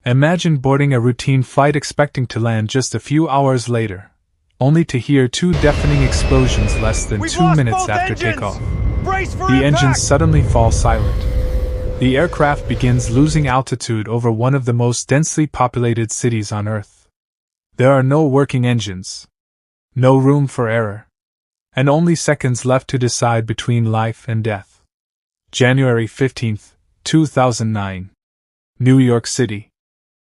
Imagine boarding a routine flight expecting to land just a few hours later, only to hear two deafening explosions less than 2 minutes after takeoff. The engines suddenly fall silent. The aircraft begins losing altitude over one of the most densely populated cities on Earth. There are no working engines, no room for error, and only seconds left to decide between life and death. January 15, 2009. New York City.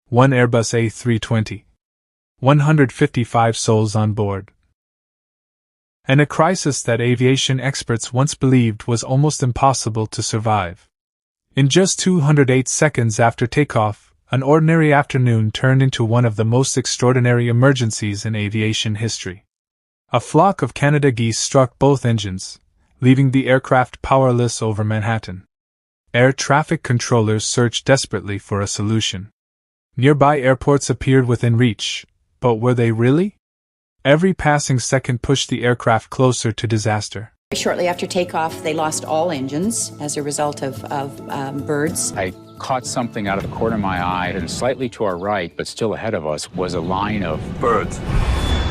One Airbus A320. 155 souls on board. And a crisis that aviation experts once believed was almost impossible to survive. In just 208 seconds after takeoff, an ordinary afternoon turned into one of the most extraordinary emergencies in aviation history. A flock of Canada geese struck both engines, leaving the aircraft powerless over Manhattan. Air traffic controllers searched desperately for a solution. Nearby airports appeared within reach, but were they really? Every passing second pushed the aircraft closer to disaster. Shortly after takeoff, they lost all engines as a result of birds. I caught something out of the corner of my eye, and slightly to our right, but still ahead of us, was a line of birds.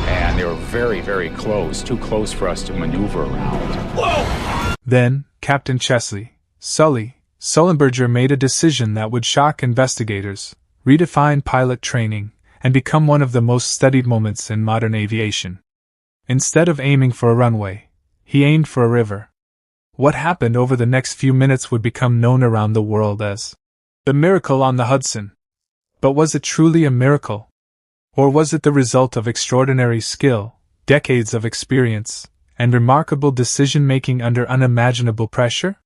And they were very, very close, too close for us to maneuver around. Whoa! Then, Captain Chesley, Sully, Sullenberger made a decision that would shock investigators, redefine pilot training, and become one of the most studied moments in modern aviation. Instead of aiming for a runway, he aimed for a river. What happened over the next few minutes would become known around the world as the miracle on the Hudson. But was it truly a miracle? Or was it the result of extraordinary skill, decades of experience, and remarkable decision-making under unimaginable pressure?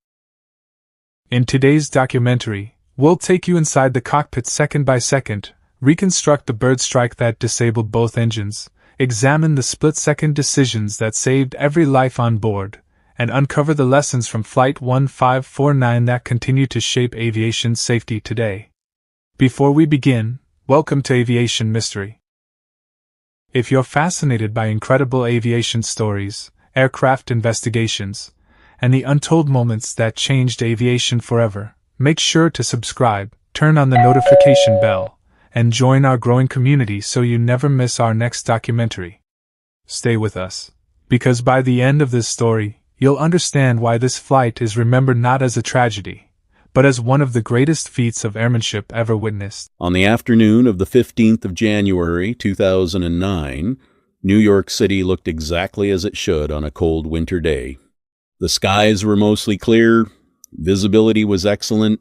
In today's documentary, we'll take you inside the cockpit second by second, reconstruct the bird strike that disabled both engines, examine the split-second decisions that saved every life on board, and uncover the lessons from Flight 1549 that continue to shape aviation safety today. Before we begin, welcome to Aviation Mystery. If you're fascinated by incredible aviation stories, aircraft investigations, and the untold moments that changed aviation forever, make sure to subscribe, turn on the notification bell, and join our growing community so you never miss our next documentary. Stay with us, because by the end of this story, you'll understand why this flight is remembered not as a tragedy, but as one of the greatest feats of airmanship ever witnessed. On the afternoon of the 15th of January, 2009, New York City looked exactly as it should on a cold winter day. The skies were mostly clear, visibility was excellent,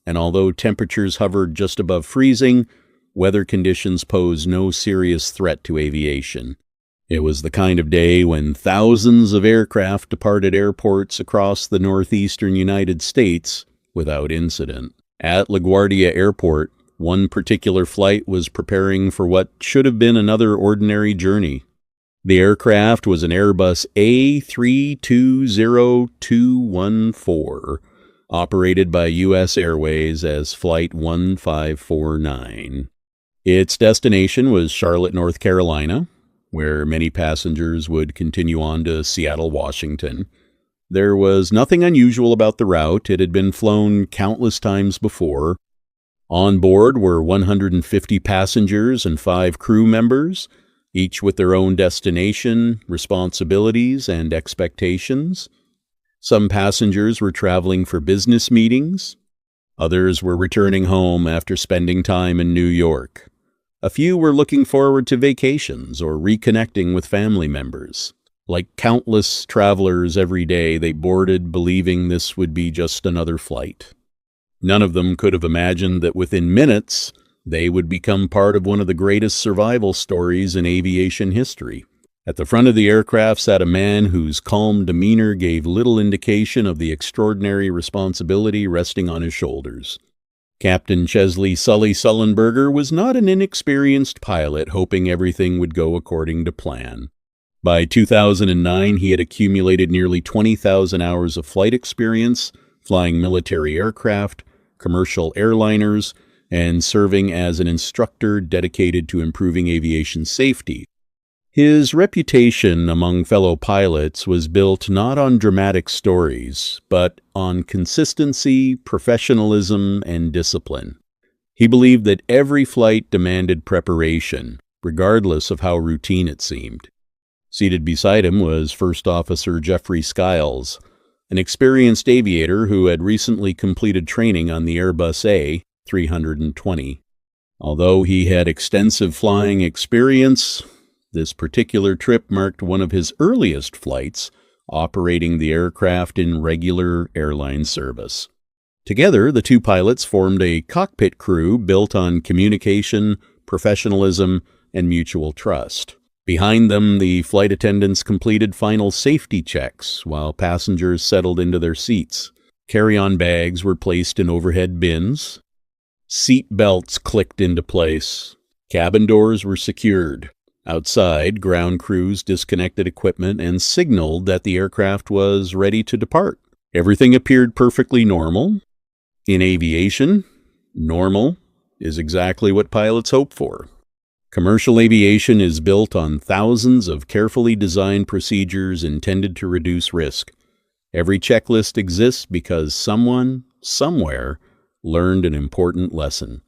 and although temperatures hovered just above freezing, weather conditions posed no serious threat to aviation. It was the kind of day when thousands of aircraft departed airports across the northeastern United States without incident. At LaGuardia Airport, one particular flight was preparing for what should have been another ordinary journey. The aircraft was an Airbus A320-214, operated by U.S. Airways as Flight 1549. Its destination was Charlotte, North Carolina, where many passengers would continue on to Seattle, Washington. There was nothing unusual about the route. It had been flown countless times before. On board were 150 passengers and 5 crew members, each with their own destination, responsibilities, and expectations. Some passengers were traveling for business meetings. Others were returning home after spending time in New York. A few were looking forward to vacations or reconnecting with family members. Like countless travelers every day, they boarded believing this would be just another flight. None of them could have imagined that within minutes, they would become part of one of the greatest survival stories in aviation history. At the front of the aircraft sat a man whose calm demeanor gave little indication of the extraordinary responsibility resting on his shoulders. Captain Chesley Sully Sullenberger was not an inexperienced pilot hoping everything would go according to plan. By 2009, he had accumulated nearly 20,000 hours of flight experience, flying military aircraft, commercial airliners, and serving as an instructor dedicated to improving aviation safety. His reputation among fellow pilots was built not on dramatic stories, but on consistency, professionalism, and discipline. He believed that every flight demanded preparation, regardless of how routine it seemed. Seated beside him was First Officer Jeffrey Skiles, an experienced aviator who had recently completed training on the Airbus A320. Although he had extensive flying experience, this particular trip marked one of his earliest flights, operating the aircraft in regular airline service. Together, the two pilots formed a cockpit crew built on communication, professionalism, and mutual trust. Behind them, the flight attendants completed final safety checks while passengers settled into their seats. Carry-on bags were placed in overhead bins. Seat belts clicked into place. Cabin doors were secured. Outside, ground crews disconnected equipment and signaled that the aircraft was ready to depart. Everything appeared perfectly normal. In aviation, normal is exactly what pilots hope for. Commercial aviation is built on thousands of carefully designed procedures intended to reduce risk. Every checklist exists because someone, somewhere, learned an important lesson.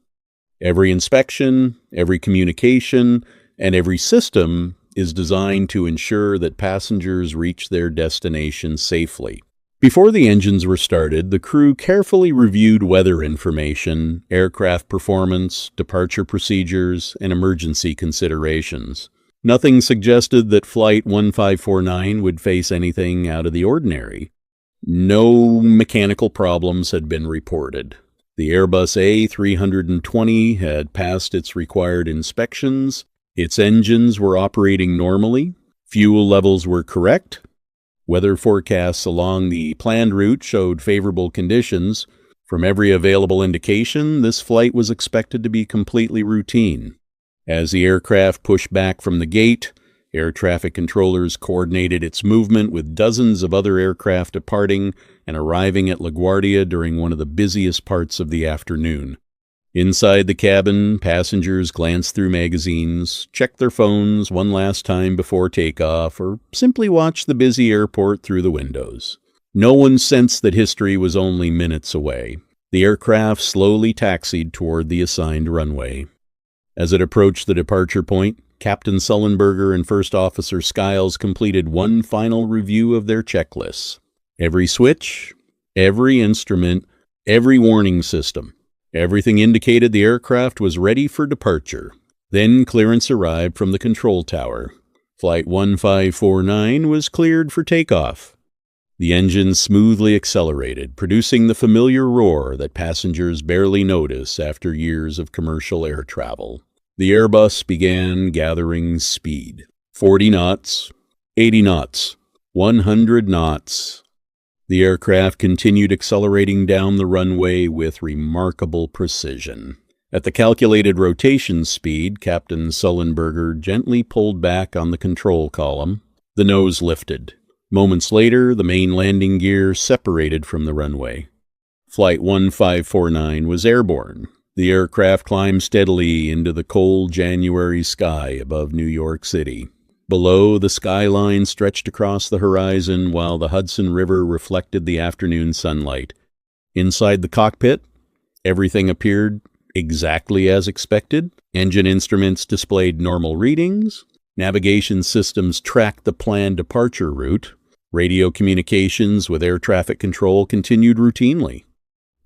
Every inspection, every communication, and every system is designed to ensure that passengers reach their destination safely. Before the engines were started, the crew carefully reviewed weather information, aircraft performance, departure procedures, and emergency considerations. Nothing suggested that Flight 1549 would face anything out of the ordinary. No mechanical problems had been reported. The Airbus A320 had passed its required inspections, its engines were operating normally, fuel levels were correct, weather forecasts along the planned route showed favorable conditions. From every available indication, this flight was expected to be completely routine. As the aircraft pushed back from the gate, air traffic controllers coordinated its movement with dozens of other aircraft departing and arriving at LaGuardia during one of the busiest parts of the afternoon. Inside the cabin, passengers glanced through magazines, checked their phones one last time before takeoff, or simply watched the busy airport through the windows. No one sensed that history was only minutes away. The aircraft slowly taxied toward the assigned runway. As it approached the departure point, Captain Sullenberger and First Officer Skiles completed one final review of their checklists. Every switch, every instrument, every warning system. Everything indicated the aircraft was ready for departure. Then clearance arrived from the control tower. Flight 1549 was cleared for takeoff. The engine smoothly accelerated, producing the familiar roar that passengers barely notice after years of commercial air travel. The Airbus began gathering speed. 40 knots, 80 knots, 100 knots. The aircraft continued accelerating down the runway with remarkable precision. At the calculated rotation speed, Captain Sullenberger gently pulled back on the control column. The nose lifted. Moments later, the main landing gear separated from the runway. Flight 1549 was airborne. The aircraft climbed steadily into the cold January sky above New York City. Below, the skyline stretched across the horizon while the Hudson River reflected the afternoon sunlight. Inside the cockpit, everything appeared exactly as expected. Engine instruments displayed normal readings. Navigation systems tracked the planned departure route. Radio communications with air traffic control continued routinely.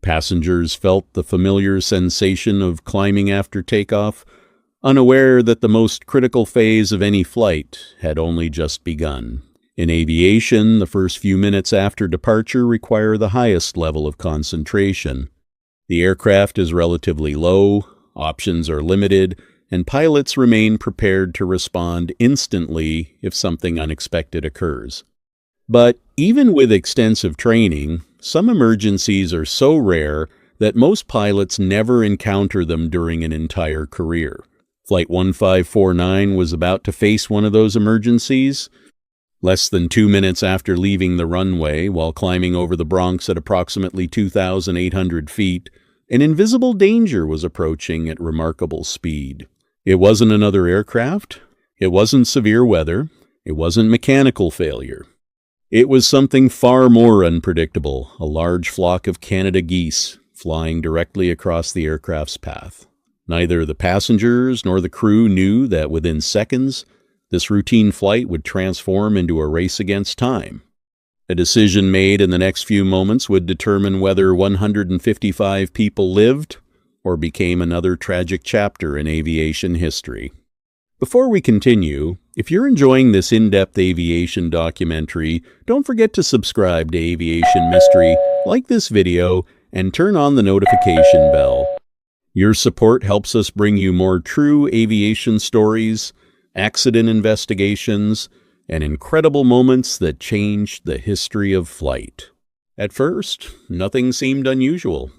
Passengers felt the familiar sensation of climbing after takeoff, unaware that the most critical phase of any flight had only just begun. In aviation, the first few minutes after departure require the highest level of concentration. The aircraft is relatively low, options are limited, and pilots remain prepared to respond instantly if something unexpected occurs. But even with extensive training, some emergencies are so rare that most pilots never encounter them during an entire career. Flight 1549 was about to face one of those emergencies. Less than 2 minutes after leaving the runway, while climbing over the Bronx at approximately 2,800 feet, an invisible danger was approaching at remarkable speed. It wasn't another aircraft. It wasn't severe weather. It wasn't mechanical failure. It was something far more unpredictable, a large flock of Canada geese, flying directly across the aircraft's path. Neither the passengers nor the crew knew that within seconds, this routine flight would transform into a race against time. A decision made in the next few moments would determine whether 155 people lived or became another tragic chapter in aviation history. Before we continue, if you're enjoying this in-depth aviation documentary, don't forget to subscribe to Aviation Mystery, like this video, and turn on the notification bell. Your support helps us bring you more true aviation stories, accident investigations, and incredible moments that changed the history of flight. At first, nothing seemed unusual.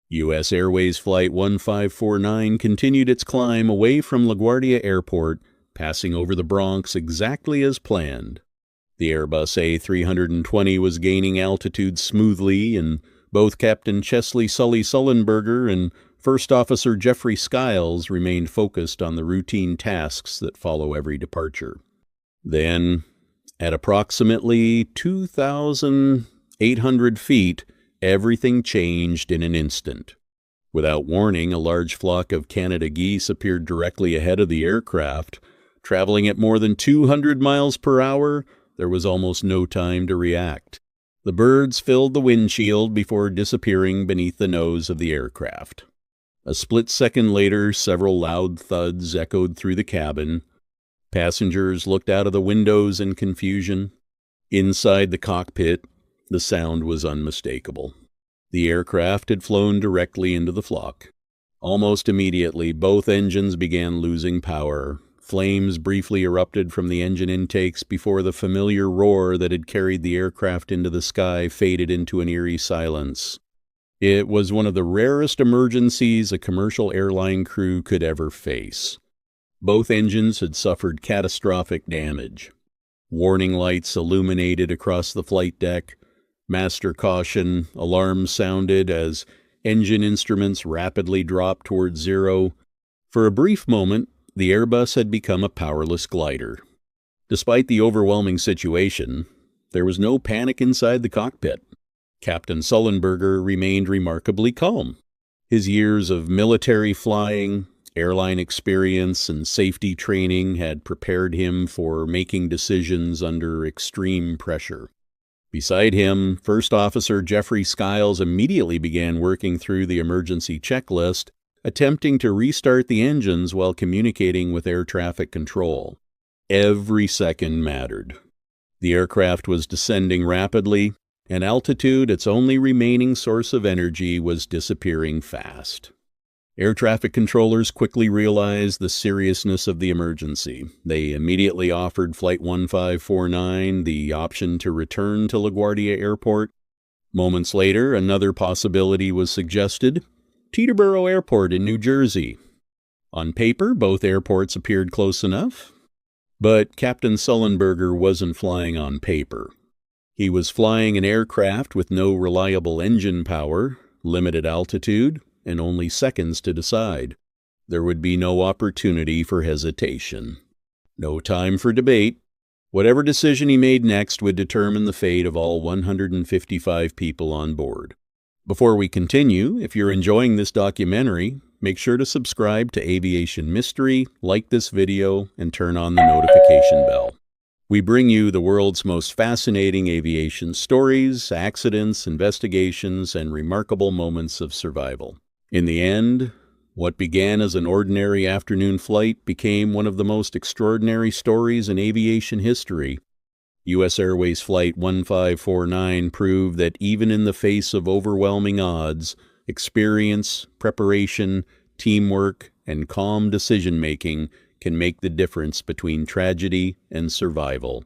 U.S. Airways Flight 1549 continued its climb away from LaGuardia Airport, passing over the Bronx exactly as planned. The Airbus A320 was gaining altitude smoothly, and both Captain Chesley Sully Sullenberger and First Officer Jeffrey Skiles remained focused on the routine tasks that follow every departure. Then, at approximately 2,800 feet, everything changed in an instant. Without warning, a large flock of Canada geese appeared directly ahead of the aircraft. Traveling at more than 200 miles per hour, there was almost no time to react. The birds filled the windshield before disappearing beneath the nose of the aircraft. A split second later, several loud thuds echoed through the cabin. Passengers looked out of the windows in confusion. Inside the cockpit, the sound was unmistakable. The aircraft had flown directly into the flock. Almost immediately, both engines began losing power. Flames briefly erupted from the engine intakes before the familiar roar that had carried the aircraft into the sky faded into an eerie silence. It was one of the rarest emergencies a commercial airline crew could ever face. Both engines had suffered catastrophic damage. Warning lights illuminated across the flight deck. Master caution alarms sounded as engine instruments rapidly dropped toward zero. For a brief moment, the Airbus had become a powerless glider. Despite the overwhelming situation, there was no panic inside the cockpit. Captain Sullenberger remained remarkably calm. His years of military flying, airline experience, and safety training had prepared him for making decisions under extreme pressure. Beside him, First Officer Jeffrey Skiles immediately began working through the emergency checklist, attempting to restart the engines while communicating with air traffic control. Every second mattered. The aircraft was descending rapidly, and altitude, its only remaining source of energy, was disappearing fast. Air traffic controllers quickly realized the seriousness of the emergency. They immediately offered Flight 1549 the option to return to LaGuardia Airport. Moments later, another possibility was suggested: Teterboro Airport in New Jersey. On paper, both airports appeared close enough, but Captain Sullenberger wasn't flying on paper. He was flying an aircraft with no reliable engine power, limited altitude, and only seconds to decide. There would be no opportunity for hesitation. No time for debate. Whatever decision he made next would determine the fate of all 155 people on board. Before we continue, if you're enjoying this documentary, make sure to subscribe to Aviation Mystery, like this video, and turn on the notification bell. We bring you the world's most fascinating aviation stories, accidents, investigations, and remarkable moments of survival. In the end, what began as an ordinary afternoon flight became one of the most extraordinary stories in aviation history. U.S. Airways Flight 1549 proved that even in the face of overwhelming odds, experience, preparation, teamwork, and calm decision-making can make the difference between tragedy and survival.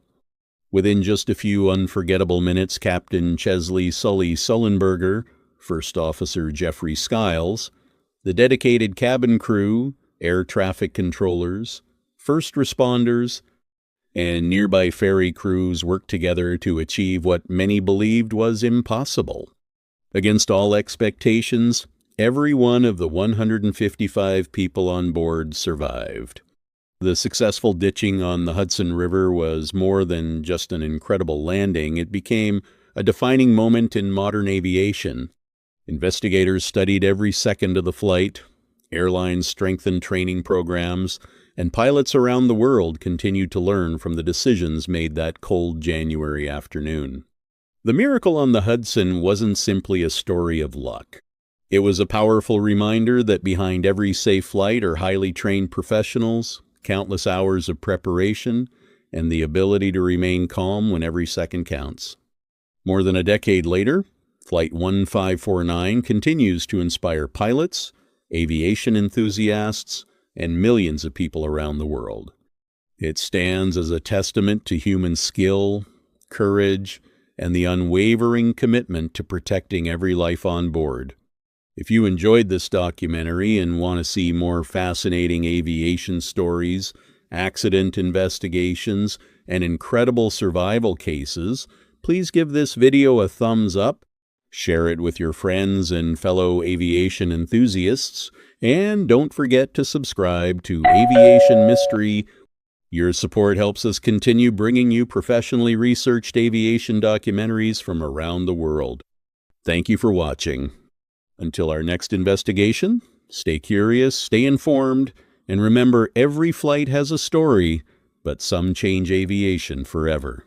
Within just a few unforgettable minutes, Captain Chesley Sully Sullenberger, First Officer Jeffrey Skiles, the dedicated cabin crew, air traffic controllers, first responders, and nearby ferry crews worked together to achieve what many believed was impossible. Against all expectations, every one of the 155 people on board survived. The successful ditching on the Hudson River was more than just an incredible landing. It became a defining moment in modern aviation. Investigators studied every second of the flight, airlines strengthened training programs, and pilots around the world continued to learn from the decisions made that cold January afternoon. The miracle on the Hudson wasn't simply a story of luck. It was a powerful reminder that behind every safe flight are highly trained professionals, countless hours of preparation, and the ability to remain calm when every second counts. More than a decade later, Flight 1549 continues to inspire pilots, aviation enthusiasts, and millions of people around the world. It stands as a testament to human skill, courage, and the unwavering commitment to protecting every life on board. If you enjoyed this documentary and want to see more fascinating aviation stories, accident investigations, and incredible survival cases, please give this video a thumbs up, share it with your friends and fellow aviation enthusiasts, and don't forget to subscribe to Aviation Mystery. Your support helps us continue bringing you professionally researched aviation documentaries from around the world. Thank you for watching. Until our next investigation, stay curious, stay informed, and remember every flight has a story, but some change aviation forever.